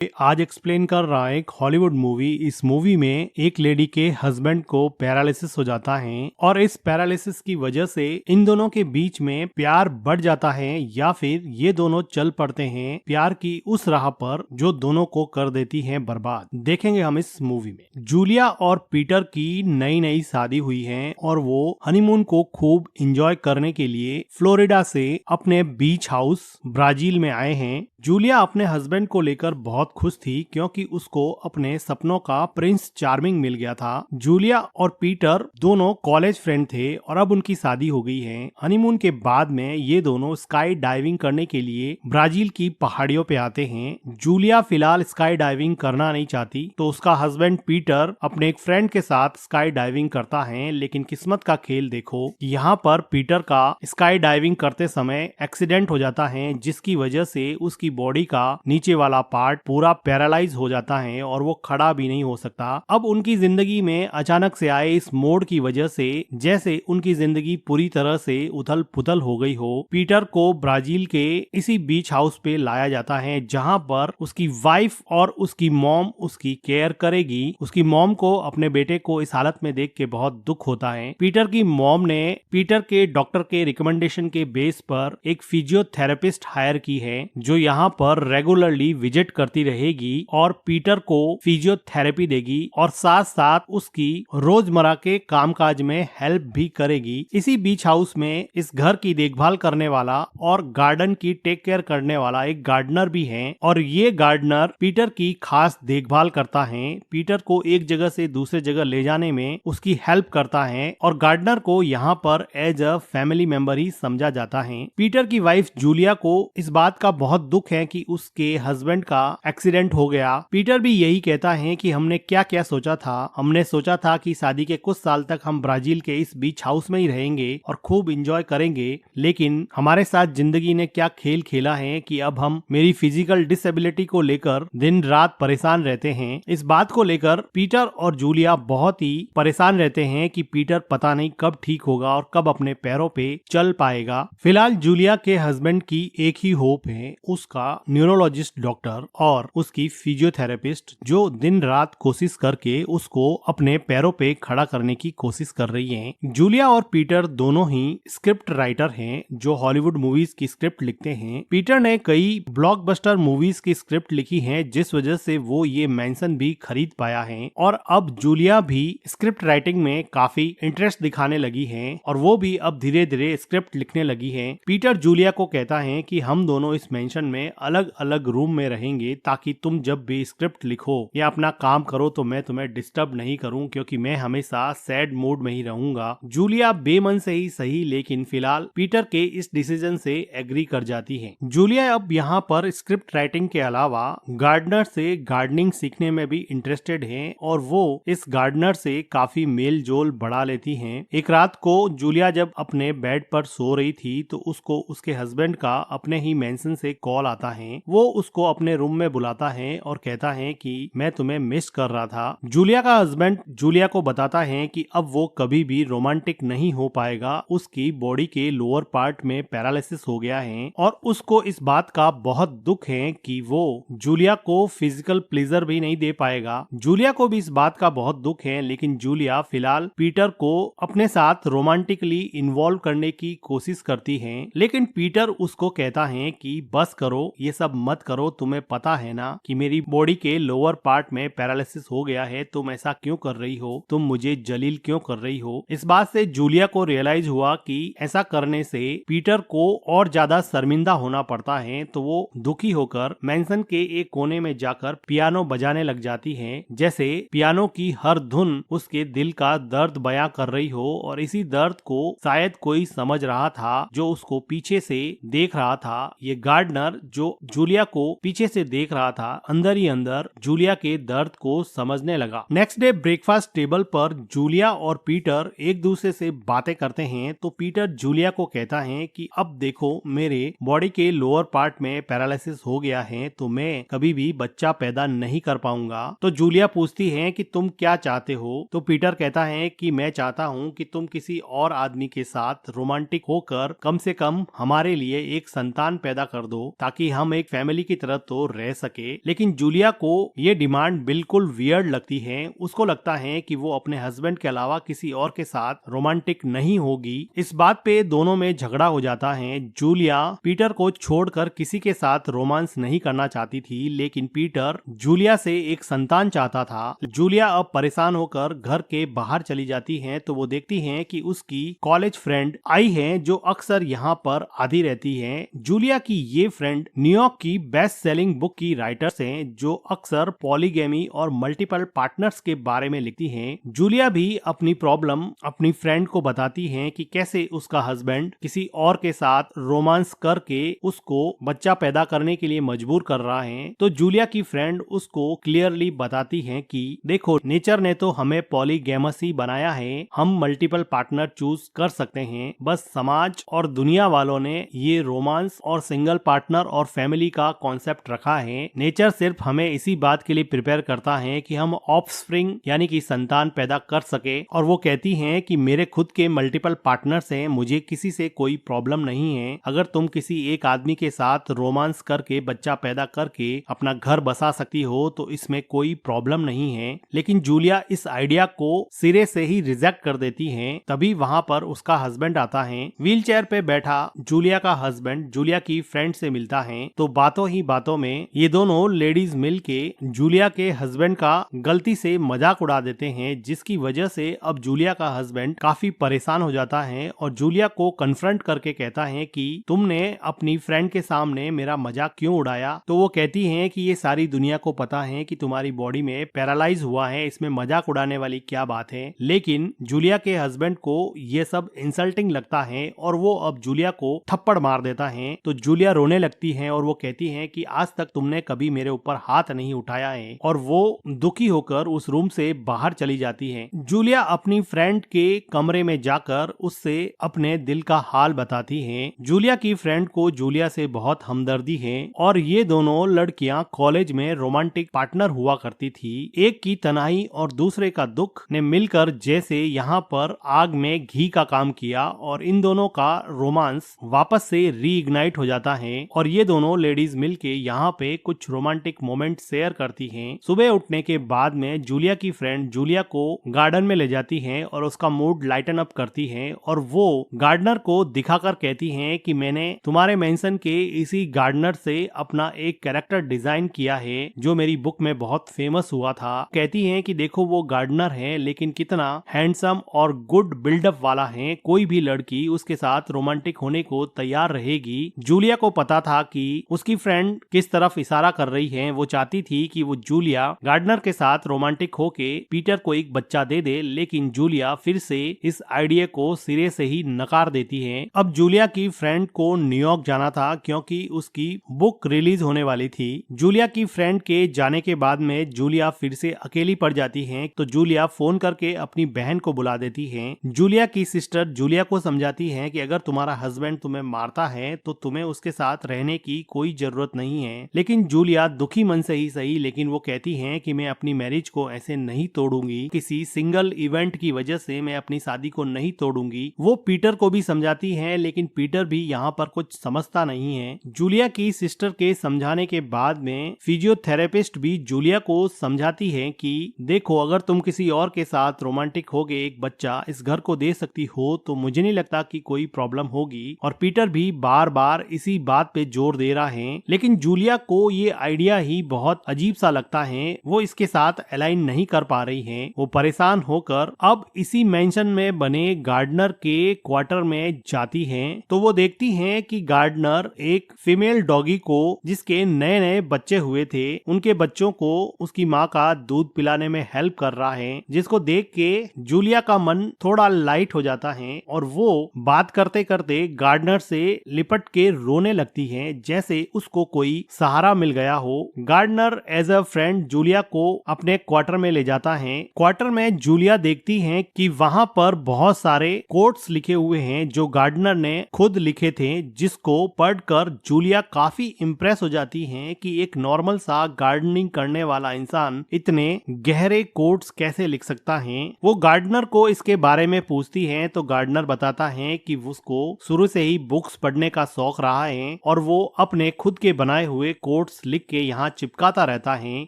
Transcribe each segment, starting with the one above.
आज एक्सप्लेन कर रहा है एक हॉलीवुड मूवी। इस मूवी में एक लेडी के हस्बैंड को पैरालिसिस हो जाता है और इस पैरालिसिस की वजह से इन दोनों के बीच में प्यार बढ़ जाता है या फिर ये दोनों चल पड़ते हैं प्यार की उस राह पर जो दोनों को कर देती है बर्बाद। देखेंगे हम इस मूवी में। जूलिया और पीटर की नई नई शादी हुई है और वो हनीमून को खूब एंजॉय करने के लिए फ्लोरिडा से अपने बीच हाउस ब्राजील में आए हैं। जूलिया अपने हस्बैंड को लेकर बहुत खुश थी क्योंकि उसको अपने सपनों का प्रिंस चार्मिंग मिल गया था। जूलिया और पीटर दोनों कॉलेज फ्रेंड थे और अब उनकी शादी हो गई है। हनीमून के बाद में ये दोनों स्काई डाइविंग करने के लिए ब्राजील की पहाड़ियों पे आते हैं। जूलिया फिलहाल स्काई डाइविंग करना नहीं चाहती तो उसका हस्बैंड पीटर अपने एक फ्रेंड के साथ स्काई डाइविंग करता है, लेकिन किस्मत का खेल देखो यहाँ पर पीटर का स्काई डाइविंग करते समय एक्सीडेंट हो जाता है जिसकी वजह से उसकी बॉडी का नीचे वाला पार्ट पूरा पैरालाइज हो जाता है और वो खड़ा भी नहीं हो सकता। अब उनकी जिंदगी में अचानक से आए इस मोड़ की वजह से जैसे उनकी जिंदगी पूरी तरह से उथल पुथल हो गई हो। पीटर को ब्राजील के इसी बीच हाउस पे लाया जाता है जहां पर उसकी वाइफ और उसकी मॉम उसकी केयर करेगी। उसकी मॉम को अपने बेटे को इस हालत में देख के बहुत दुख होता है। पीटर की मॉम ने पीटर के डॉक्टर के रिकमेंडेशन के बेस पर एक फिजियोथेरेपिस्ट हायर की है जो यहाँ पर रेगुलरली विजिट करती रहेगी और पीटर को फिजियोथेरेपी देगी और साथ साथ उसकी रोजमर्रा के कामकाज में हेल्प भी करेगी। इसी बीच हाउस में इस घर की देखभाल करने वाला और गार्डन की टेक केयर करने वाला एक गार्डनर भी है और ये गार्डनर पीटर की खास देखभाल करता है। पीटर को एक जगह से दूसरे जगह ले जाने में उसकी हेल्प करता है और गार्डनर को यहाँ पर एज अ फैमिली मेंबर ही समझा जाता है। पीटर की वाइफ जूलिया को इस बात का बहुत दुख है कि उसके हस्बैंड का एक्सीडेंट हो गया। पीटर भी यही कहता है कि हमने क्या क्या सोचा था। हमने सोचा था कि शादी के कुछ साल तक हम ब्राजील के इस बीच हाउस में ही रहेंगे और खूब एंजॉय करेंगे, लेकिन हमारे साथ जिंदगी ने क्या खेल खेला है कि अब हम मेरी फिजिकल डिसेबिलिटी को लेकर दिन रात परेशान रहते हैं। इस बात को लेकर पीटर और जूलिया बहुत ही परेशान रहते हैं कि पीटर पता नहीं कब ठीक होगा और कब अपने पैरों पे चल पाएगा। फिलहाल जूलिया के हस्बैंड की एक ही होप है, उसका न्यूरोलॉजिस्ट डॉक्टर और उसकी फिजियोथेरेपिस्ट जो दिन रात कोशिश करके उसको अपने पैरों पे खड़ा करने की कोशिश कर रही हैं। जूलिया और पीटर दोनों ही स्क्रिप्ट राइटर हैं जो हॉलीवुड मूवीज की स्क्रिप्ट लिखते हैं। पीटर ने कई ब्लॉकबस्टर मूवीज की स्क्रिप्ट लिखी है जिस वजह से वो ये मेंशन भी खरीद पाया है और अब जूलिया भी स्क्रिप्ट राइटिंग में काफी इंटरेस्ट दिखाने लगी है और वो भी अब धीरे धीरे स्क्रिप्ट लिखने लगी है। पीटर जूलिया को कहता है कि हम दोनों इस मेंशन में अलग अलग रूम में रहेंगे ताकि तुम जब भी स्क्रिप्ट लिखो या अपना काम करो तो मैं तुम्हें डिस्टर्ब नहीं करूं क्योंकि मैं हमेशा सैड मूड में ही रहूंगा। जूलिया बेमन से ही सही लेकिन फिलहाल पीटर के इस डिसीजन से एग्री कर जाती है। जूलिया अब यहाँ पर स्क्रिप्ट राइटिंग के अलावा गार्डनर से गार्डनिंग सीखने में भी इंटरेस्टेड है और वो इस गार्डनर से काफी मेल जोल बढ़ा लेती है। एक रात को जूलिया जब अपने बेड पर सो रही थी तो उसको उसके हस्बैंड का अपने ही मेंशन से कॉल आता है। वो उसको अपने रूम में बुलाता है और कहता है कि मैं तुम्हें मिस कर रहा था। जूलिया का हस्बैंड जूलिया को बताता है कि अब वो कभी भी रोमांटिक नहीं हो पाएगा, उसकी बॉडी के लोअर पार्ट में पैरालिसिस हो गया है और उसको इस बात का बहुत दुख है कि वो जूलिया को फिजिकल प्लेजर भी नहीं दे पाएगा। जूलिया को भी इस बात का बहुत दुख है लेकिन जूलिया फिलहाल पीटर को अपने साथ रोमांटिकली इन्वॉल्व करने की कोशिश करती है, लेकिन पीटर उसको कहता है कि बस करो, ये सब मत करो, तुम्हें पता है ना कि मेरी बॉडी के लोअर पार्ट में पैरालिसिस हो गया है, तुम ऐसा क्यों कर रही हो, तुम मुझे जलील क्यों कर रही हो। इस बात से जूलिया को रियलाइज हुआ कि ऐसा करने से पीटर को और ज्यादा शर्मिंदा होना पड़ता है, तो वो दुखी होकर मेंशन के एक कोने में जाकर पियानो बजाने लग जाती है, जैसे पियानो की हर धुन उसके दिल का दर्द बयां कर रही हो और इसी दर्द को शायद कोई समझ रहा था जो उसको पीछे से देख रहा था। ये गार्डनर जो जूलिया को पीछे से देख रहा था अंदर ही अंदर जूलिया के दर्द को समझने लगा। नेक्स्ट डे ब्रेकफास्ट टेबल पर जूलिया और पीटर एक दूसरे से बातें करते हैं तो पीटर जूलिया को कहता है कि अब देखो मेरे बॉडी के लोअर पार्ट में पैरालिसिस हो गया है तो मैं कभी भी बच्चा पैदा नहीं कर पाऊंगा। तो जूलिया पूछती है कि तुम क्या चाहते हो, तो पीटर कहता है कि मैं चाहता हूँ कि तुम किसी और आदमी के साथ रोमांटिक होकर कम से कम हमारे लिए एक संतान पैदा कर दो ताकि हम एक फैमिली की तरह तो रह सके। सके, लेकिन जूलिया को ये डिमांड बिल्कुल वियर्ड लगती है। उसको लगता है कि वो अपने हस्बैंड के अलावा किसी और के साथ रोमांटिक नहीं होगी। इस बात पे दोनों में झगड़ा हो जाता है। जूलिया पीटर को छोड़कर किसी के साथ रोमांस नहीं करना चाहती थी, लेकिन पीटर जूलिया से एक संतान चाहता था। जूलिया अब परेशान होकर घर के बाहर चली जाती है तो वो देखती है कि उसकी कॉलेज फ्रेंड आई है जो अक्सर यहाँ पर आती रहती है। जूलिया की ये फ्रेंड न्यूयॉर्क की बेस्ट सेलिंग बुक की राइटर्स हैं जो अक्सर पॉलीगैमी और मल्टीपल पार्टनर्स के बारे में लिखती हैं। जूलिया भी अपनी प्रॉब्लम अपनी फ्रेंड को बताती है कि कैसे उसका हस्बैंड किसी और के साथ रोमांस करके उसको बच्चा पैदा करने के लिए मजबूर कर रहा है। तो जूलिया की फ्रेंड उसको क्लियरली बताती है कि देखो, नेचर ने तो हमें पॉलीगैमसी बनाया है, हम मल्टीपल पार्टनर चूज कर सकते हैं, बस समाज और दुनिया वालों ने ये रोमांस और सिंगल पार्टनर और फैमिली का कॉन्सेप्ट रखा है। नेचर सिर्फ हमें इसी बात के लिए प्रिपेयर करता है कि हम ऑफस्प्रिंग यानी कि संतान पैदा कर सके। और वो कहती हैं कि मेरे खुद के मल्टीपल पार्टनर्स हैं, मुझे किसी से कोई प्रॉब्लम नहीं है। अगर तुम किसी एक आदमी के साथ रोमांस करके बच्चा पैदा करके अपना घर बसा सकती हो तो इसमें कोई प्रॉब्लम नहीं है। लेकिन जूलिया इस आइडिया को सिरे से ही रिजेक्ट कर देती है। तभी वहाँ पर उसका हस्बैंड आता है। व्हील चेयर पे बैठा जूलिया का हस्बैंड जूलिया की फ्रेंड से मिलता है तो बातों ही बातों में ये दोनों लेडीज मिलके जूलिया के हस्बैंड का गलती से मजाक उड़ा देते हैं, जिसकी वजह से अब जूलिया का हस्बैंड काफी परेशान हो जाता है और जूलिया को कन्फ्रंट करके कहता है कि तुमने अपनी फ्रेंड के सामने मेरा मजाक क्यों उड़ाया। तो वो कहती है कि ये सारी दुनिया को पता है कि तुम्हारी बॉडी में पैरालाइज हुआ है, इसमें मजाक उड़ाने वाली क्या बात है। लेकिन जूलिया के हस्बैंड को ये सब इंसल्टिंग लगता है और वो अब जूलिया को थप्पड़ मार देता है। तो जूलिया रोने लगती है और वो कहती है कि आज तक तुमने कभी मेरे ऊपर हाथ नहीं उठाया है, और वो दुखी होकर उस रूम से बाहर चली जाती है। जूलिया अपनी फ्रेंड के कमरे में जाकर उससे अपने दिल का हाल बताती है। जूलिया की फ्रेंड को जूलिया से बहुत हमदर्दी है और ये दोनों लड़कियां कॉलेज में रोमांटिक पार्टनर हुआ करती थी। एक की तन्हाई और दूसरे का दुख ने मिलकर जैसे यहाँ पर आग में घी का काम किया और इन दोनों का रोमांस वापस से रीइग्नाइट हो जाता है और ये दोनों लेडीज मिलके यहाँ पे कुछ रोमांटिक मोमेंट शेयर करती हैं। सुबह उठने के बाद में जूलिया की फ्रेंड जूलिया को गार्डन में ले जाती है और उसका मूड लाइटन अप करती है और वो गार्डनर को दिखाकर कहती है कि मैंने तुम्हारे मेंशन के इसी गार्डनर से अपना एक कैरेक्टर डिजाइन किया है जो मेरी बुक में बहुत फेमस हुआ था। कहती है कि देखो, वो गार्डनर है लेकिन कितना हैंडसम और गुड बिल्डअप वाला है, कोई भी लड़की उसके साथ रोमांटिक होने को तैयार रहेगी। जूलिया को पता था कि उसकी फ्रेंड किस तरफ इशारा कर रही है। वो चाहती थी कि वो जूलिया गार्डनर के साथ रोमांटिक होके पीटर को एक बच्चा दे दे, लेकिन जूलिया फिर से इस आइडिया को सिरे से ही नकार देती है। अब जूलिया की फ्रेंड को न्यूयॉर्क जाना था क्योंकि उसकी बुक रिलीज होने वाली थी। जूलिया की फ्रेंड के जाने के बाद में जूलिया फिर से अकेली पड़ जाती है तो जूलिया फोन करके अपनी बहन को बुला देती है। जूलिया की सिस्टर जूलिया को समझाती है कि अगर तुम्हारा हस्बैंड तुम्हें मारता है तो तुम्हें उसके साथ रहने की कोई जरूरत नहीं है। लेकिन जूलिया दुखी मन से ही सही, लेकिन वो कहती है कि मैं अपनी मैरिज को ऐसे नहीं तोड़ूंगी, किसी सिंगल इवेंट की वजह से मैं अपनी शादी को नहीं तोड़ूंगी। वो पीटर को भी समझाती है लेकिन पीटर भी यहाँ पर कुछ समझता नहीं है। जूलिया की सिस्टर के समझाने के बाद में फिजियोथेरेपिस्ट भी जूलिया को समझाती है कि देखो, अगर तुम किसी और के साथ रोमांटिक होके एक बच्चा इस घर को दे सकती हो तो मुझे नहीं लगता कि कोई प्रॉब्लम होगी। और पीटर भी बार बार इसी बात पे जोर दे रहा है, लेकिन जूलिया को ये आइडिया ही बहुत अजीब सा लगता है। वो इसके साथ अलाइन नहीं कर पा रही है। वो परेशान होकर अब इसी मेंशन में बने गार्डनर के क्वार्टर में जाती है तो वो देखती है कि गार्डनर एक फीमेल डॉगी को, जिसके नए नए बच्चे हुए थे, उनके बच्चों को उसकी माँ का दूध पिलाने में हेल्प कर रहा है, जिसको देख के जूलिया का मन थोड़ा लाइट हो जाता है और वो बात करते करते गार्डनर से लिपट के रोने लगती है जैसे उसको कोई सहारा मिल गया हो। Gardener as a friend Julia को अपने क्वार्टर में ले जाता है। क्वार्टर में जूलिया देखती है कि वहाँ पर बहुत सारे कोट्स लिखे हुए हैं जो गार्डनर ने खुद लिखे थे, जिसको पढ़कर जूलिया काफी इम्प्रेस हो जाती है कि एक नॉर्मल सा गार्डनिंग करने वाला इंसान इतने गहरे कोट्स कैसे लिख सकता है। वो गार्डनर को इसके बारे में पूछती है तो गार्डनर बताता है कि उसको शुरू से ही बुक्स पढ़ने का शौक रहा है और वो अपने खुद के बनाए हुए कोट्स नोट्स लिख के यहाँ चिपकाता रहता है।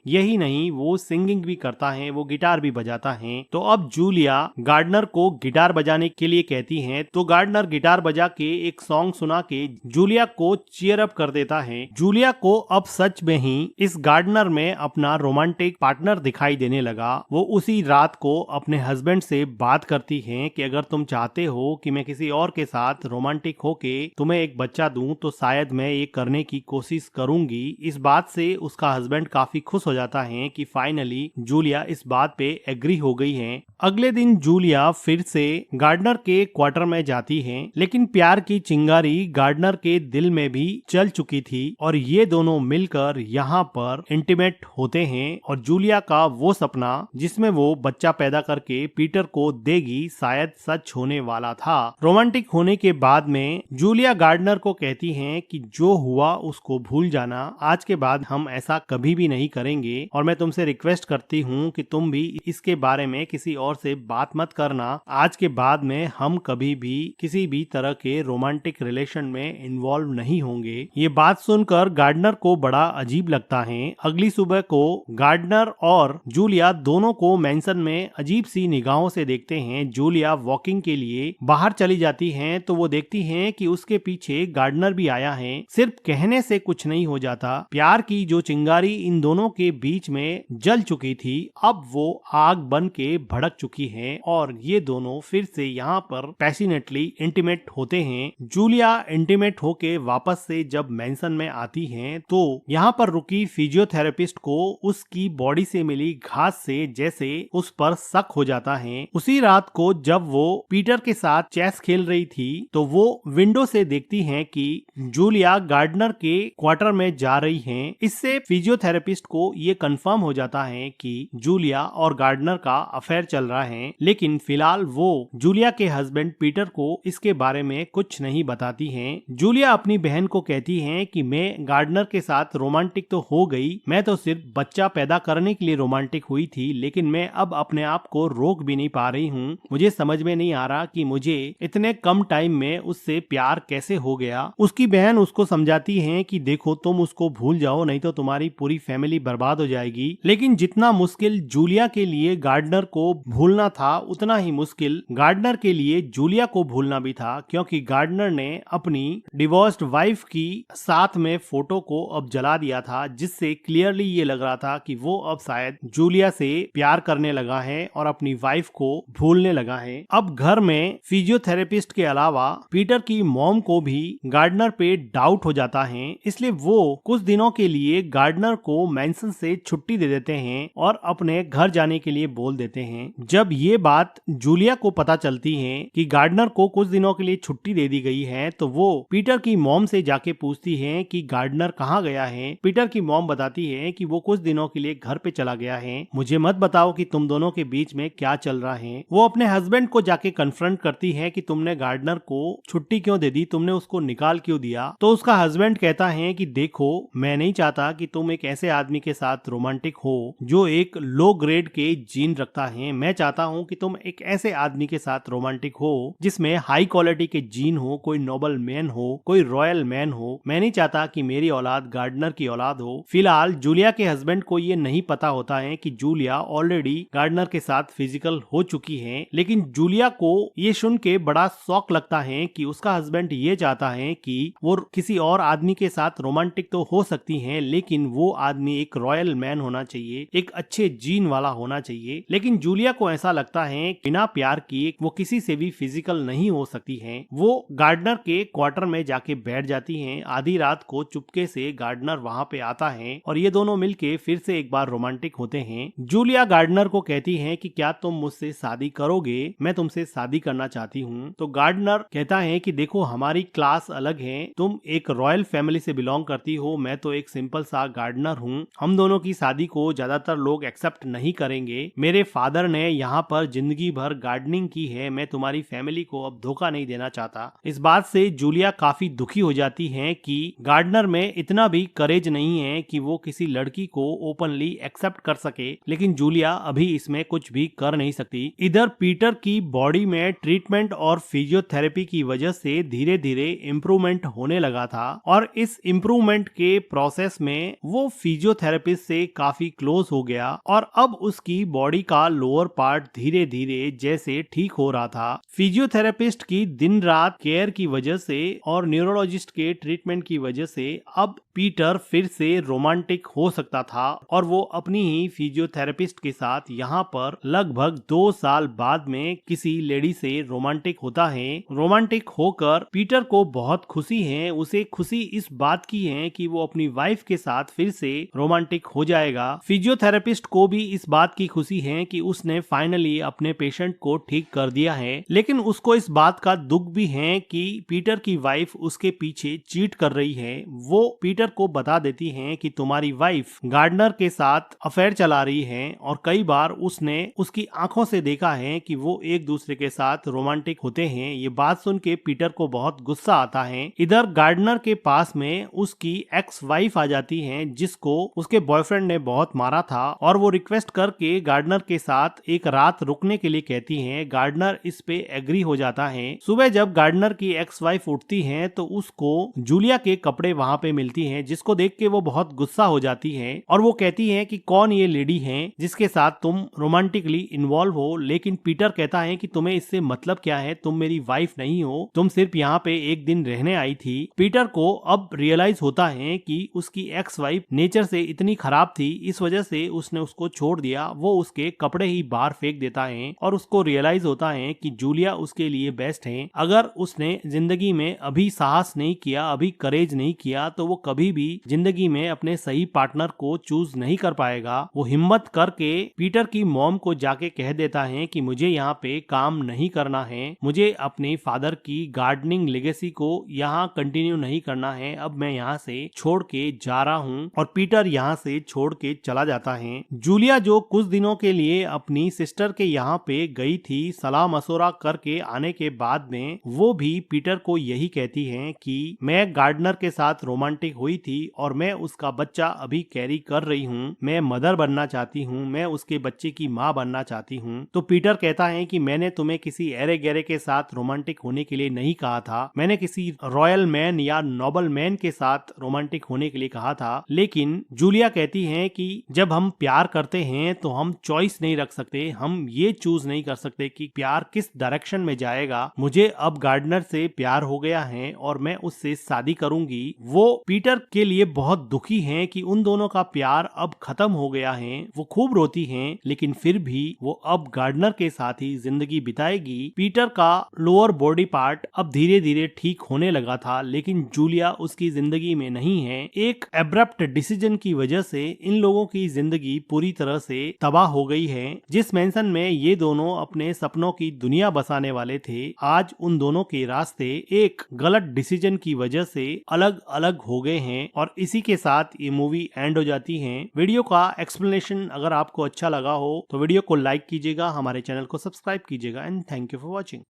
यही नहीं, वो सिंगिंग भी करता है, वो गिटार भी बजाता है। तो अब जूलिया गार्डनर को गिटार बजाने के लिए कहती है, तो गार्डनर गिटार बजा के एक सॉन्ग सुना के जूलिया को चीयर अप कर देता है। जूलिया को अब सच में ही इस गार्डनर में अपना रोमांटिक पार्टनर दिखाई देने लगा। वो उसी रात को अपने हस्बैंड से बात करती है कि अगर तुम चाहते हो कि मैं किसी और के साथ रोमांटिक होके तुम्हें एक बच्चा दूं तो शायद मैं ये करने की कोशिश करूंगी। इस बात से उसका हस्बैंड काफी खुश हो जाता है कि फाइनली जूलिया इस बात पे एग्री हो गई है। अगले दिन जूलिया फिर से गार्डनर के क्वार्टर में जाती है, लेकिन प्यार की चिंगारी गार्डनर के दिल में भी चल चुकी थी और ये दोनों मिलकर यहाँ पर इंटीमेट होते हैं। और जूलिया का वो सपना जिसमें वो बच्चा पैदा करके पीटर को देगी शायद सच होने वाला था। रोमांटिक होने के बाद में जूलिया गार्डनर को कहती है कि जो हुआ उसको भूल जाना, आज के बाद हम ऐसा कभी भी नहीं करेंगे और मैं तुमसे रिक्वेस्ट करती हूँ कि तुम भी इसके बारे में किसी और से बात मत करना। आज के बाद में हम कभी भी किसी भी तरह के रोमांटिक रिलेशन में इन्वॉल्व नहीं होंगे। ये बात सुनकर गार्डनर को बड़ा अजीब लगता है। अगली सुबह को गार्डनर और जूलिया दोनों को मेंशन में अजीब सी निगाहों से देखते हैं। जूलिया वॉकिंग के लिए बाहर चली जाती है तो वो देखती है कि उसके पीछे गार्डनर भी आया है। सिर्फ कहने से कुछ नहीं हो जाता। प्यार की जो चिंगारी इन दोनों के बीच में जल चुकी थी, अब वो आग बन के भड़क चुकी है और ये दोनों फिर से यहाँ पर पैशनेटली इंटीमेट होते हैं। जूलिया इंटीमेट होके वापस से जब मेंशन में आती है तो यहाँ पर रुकी फिजियोथेरेपिस्ट को उसकी बॉडी से मिली घास से जैसे उस पर शक हो जाता है। उसी रात को जब वो पीटर के साथ चेस खेल रही थी तो वो विंडो से देखती है कि जूलिया गार्डनर के क्वार्टर में जा रही है। इससे फिजियोथेरेपिस्ट को ये कंफर्म हो जाता है कि जूलिया और गार्डनर का अफेयर चल रहा है, लेकिन फिलहाल वो जूलिया के हस्बैंड पीटर को इसके बारे में कुछ नहीं बताती हैं। जूलिया अपनी बहन को कहती है कि मैं गार्डनर के साथ रोमांटिक तो हो गई, मैं तो सिर्फ बच्चा पैदा करने के लिए रोमांटिक हुई थी, लेकिन मैं अब अपने आप को रोक भी नहीं पा रही हूँ। मुझे समझ में नहीं आ रहा कि मुझे इतने कम टाइम में उससे प्यार कैसे हो गया। उसकी बहन उसको समझाती है कि देखो तुम उसको भूल जाओ, नहीं तो तुम्हारी पूरी फैमिली बर्बाद हो जाएगी। लेकिन जितना मुश्किल जूलिया के लिए गार्डनर को भूलना था, उतना ही मुश्किल गार्डनर के लिए जूलिया को भूलना भी था, क्योंकि गार्डनर ने अपनी डिवोर्स्ड वाइफ की साथ में फोटो को अब जला दिया था, जिससे क्लियरली ये लग रहा था कि वो अब शायद जूलिया से प्यार करने लगा है और अपनी वाइफ को भूलने लगा है। अब घर में फिजियोथेरेपिस्ट के अलावा पीटर की मॉम को भी गार्डनर पे डाउट हो जाता है, इसलिए वो कुछ दिनों के लिए गार्डनर को मेंशन से छुट्टी दे देते हैं और अपने घर जाने के लिए बोल देते हैं। जब ये बात जूलिया को पता चलती है कि गार्डनर को कुछ दिनों के लिए छुट्टी दे दी गई है तो वो पीटर की मॉम से जाके पूछती है कि गार्डनर कहाँ गया है। पीटर की मॉम बताती है कि वो कुछ दिनों के लिए घर पे चला गया है, मुझे मत बताओ कि तुम दोनों के बीच में क्या चल रहा है। वो अपने हस्बैंड को जाके कन्फ्रंट करती है कि तुमने गार्डनर को छुट्टी क्यों दे दी, तुमने उसको निकाल क्यों दिया। तो उसका हस्बैंड कहता है कि देखो मैं नहीं चाहता कि तुम एक ऐसे आदमी के साथ रोमांटिक हो जो एक लो ग्रेड के जीन रखता है। मैं चाहता हूँ कि तुम एक ऐसे आदमी के साथ रोमांटिक हो जिसमें हाई क्वालिटी के जीन हो, कोई नोबल मैन हो, कोई रॉयल मैन हो। मैं नहीं चाहता कि मेरी औलाद गार्डनर की औलाद हो। फिलहाल जूलिया के हस्बैंड को ये नहीं पता होता है कि जूलिया ऑलरेडी गार्डनर के साथ फिजिकल हो चुकी है, लेकिन जूलिया को ये सुन के बड़ा शौक लगता है कि उसका हस्बैंड ये चाहता है कि वो किसी और आदमी के साथ रोमांटिक तो हो सकती है, लेकिन वो आदमी एक रॉयल मैन होना चाहिए, एक अच्छे जीन वाला होना चाहिए। लेकिन जूलिया को ऐसा लगता है बिना प्यार किए वो किसी से भी फिजिकल नहीं हो सकती है। वो गार्डनर के क्वार्टर में जाके बैठ जाती हैं। आधी रात को चुपके से गार्डनर वहाँ पे आता है और ये दोनों मिलके फिर से एक बार रोमांटिक होते हैं। जूलिया गार्डनर को कहती है कि क्या तुम मुझसे शादी करोगे, मैं तुमसे शादी करना चाहती हूँ। तो गार्डनर कहता है कि देखो हमारी क्लास अलग है, तुम एक रॉयल फैमिली से बिलोंग करती हो, मैं तो एक सिंपल सा गार्डनर हूँ। हम दोनों की शादी को ज्यादातर लोग एक्सेप्ट नहीं करेंगे। मेरे फादर ने यहाँ पर जिंदगी भर गार्डनिंग की है, मैं तुम्हारी फैमिली को अब धोखा नहीं देना चाहता। इस बात से जूलिया काफी दुखी हो जाती है कि गार्डनर में इतना भी करेज नहीं है कि वो किसी लड़की को ओपनली एक्सेप्ट कर सके, लेकिन जूलिया अभी इसमें कुछ भी कर नहीं सकती। इधर पीटर की बॉडी में ट्रीटमेंट और फिजियोथेरेपी की वजह से धीरे धीरे इम्प्रूवमेंट होने लगा था और इस इम्प्रूवमेंट के प्रोसेस में वो फिजियोथेरेपिस्ट से काफी क्लोज हो गया और अब उसकी बॉडी का लोअर पार्ट धीरे धीरे जैसे ठीक हो रहा था। फिजियोथेरेपिस्ट की दिन रात केयर की वजह से और न्यूरोलॉजिस्ट के ट्रीटमेंट की वजह से अब पीटर फिर से रोमांटिक हो सकता था और वो अपनी ही फिजियोथेरेपिस्ट के साथ यहाँ पर लगभग 2 साल बाद में किसी लेडी से रोमांटिक होता है। रोमांटिक होकर पीटर को बहुत खुशी है, उसे खुशी इस बात की है कि वो अपनी वाइफ के साथ फिर से रोमांटिक हो जाएगा। फिजियोथेरेपिस्ट को भी इस बात की खुशी है कि उसने फाइनली अपने पेशेंट को ठीक कर दिया है, लेकिन उसको इस बात का दुख भी है कि पीटर की वाइफ उसके पीछे चीट कर रही है। वो पीटर को बता देती हैं कि तुम्हारी वाइफ गार्डनर के साथ अफेयर चला रही है और कई बार उसने उसकी आंखों से देखा है कि वो एक दूसरे के साथ रोमांटिक होते हैं। ये बात सुन के पीटर को बहुत गुस्सा आता है। इधर गार्डनर के पास में उसकी एक्स वाइफ आ जाती है जिसको उसके बॉयफ्रेंड ने बहुत मारा था और वो रिक्वेस्ट करके गार्डनर के साथ एक रात रुकने के लिए कहती है। गार्डनर इस पे एग्री हो जाता है। सुबह जब गार्डनर की एक्स वाइफ उठती है तो उसको जूलिया के कपड़े वहाँ पे मिलती हैं, जिसको देख के वो बहुत गुस्सा हो जाती है और वो कहती है कि कौन ये लेडी है जिसके साथ तुम रोमांटिकली इन्वॉल्व हो। लेकिन पीटर कहता है कि तुम्हें इससे मतलब क्या है, तुम मेरी वाइफ नहीं हो, तुम सिर्फ यहाँ पे एक दिन रहने आई थी। पीटर को अब रियलाइज होता है कि उसकी एक्स वाइफ नेचर से इतनी खराब थी, इस वजह से उसने उसको छोड़ दिया। वो उसके कपड़े ही बाहर फेंक देता है और उसको रियलाइज होता है कि जूलिया उसके लिए बेस्ट है। अगर उसने जिंदगी में अभी साहस नहीं किया, अभी करेज नहीं किया, तो वो कभी भी जिंदगी में अपने सही पार्टनर को चूज नहीं कर पाएगा। वो हिम्मत करके पीटर की मॉम को जाके कह देता है कि मुझे यहाँ पे काम नहीं करना है, मुझे अपने फादर की गार्डनिंग लेगेसी को यहाँ कंटिन्यू नहीं करना है, अब मैं यहाँ से छोड़ के जा रहा हूँ। और पीटर यहाँ से छोड़ के चला जाता है। जूलिया जो कुछ दिनों के लिए अपनी सिस्टर के यहाँ पे गई थी, सलाह मशवरा करके आने के बाद में वो भी पीटर को यही कहती है कि मैं गार्डनर के साथ रोमांटिक हुई थी और मैं उसका बच्चा अभी कैरी कर रही हूँ, मैं मदर बनना चाहती हूँ, मैं उसके बच्चे की माँ बनना चाहती हूँ। तो पीटर कहता है कि मैंने तुम्हें किसी एरे गहरे के साथ रोमांटिक होने के लिए नहीं कहा था, मैंने किसी रॉयल मैन या नोबल मैन के साथ रोमांटिक होने के लिए कहा था। लेकिन जूलिया कहती है कि जब हम प्यार करते हैं तो हम चॉइस नहीं रख सकते, हम ये चूज नहीं कर सकते कि प्यार किस डायरेक्शन में जाएगा। मुझे अब गार्डनर से प्यार हो गया है और मैं उससे शादी करूंगी। वो पीटर के लिए बहुत दुखी हैं कि उन दोनों का प्यार अब खत्म हो गया है। वो खूब रोती हैं, लेकिन फिर भी वो अब गार्डनर के साथ ही जिंदगी बिताएगी। पीटर का लोअर बॉडी पार्ट अब धीरे धीरे ठीक होने लगा था, लेकिन जूलिया उसकी जिंदगी में नहीं है। एक एब्रप्ट डिसीजन की वजह से इन लोगों की जिंदगी पूरी तरह से तबाह हो गई है। जिस मेंशन में ये दोनों अपने सपनों की दुनिया बसाने वाले थे, आज उन दोनों के रास्ते एक गलत डिसीजन की वजह से अलग अलग हो गए हैं और इसी के साथ ये मूवी एंड हो जाती है। वीडियो का एक्सप्लेनेशन अगर आपको अच्छा लगा हो तो वीडियो को लाइक कीजिएगा, हमारे चैनल को सब्सक्राइब कीजिएगा and thank you for watching.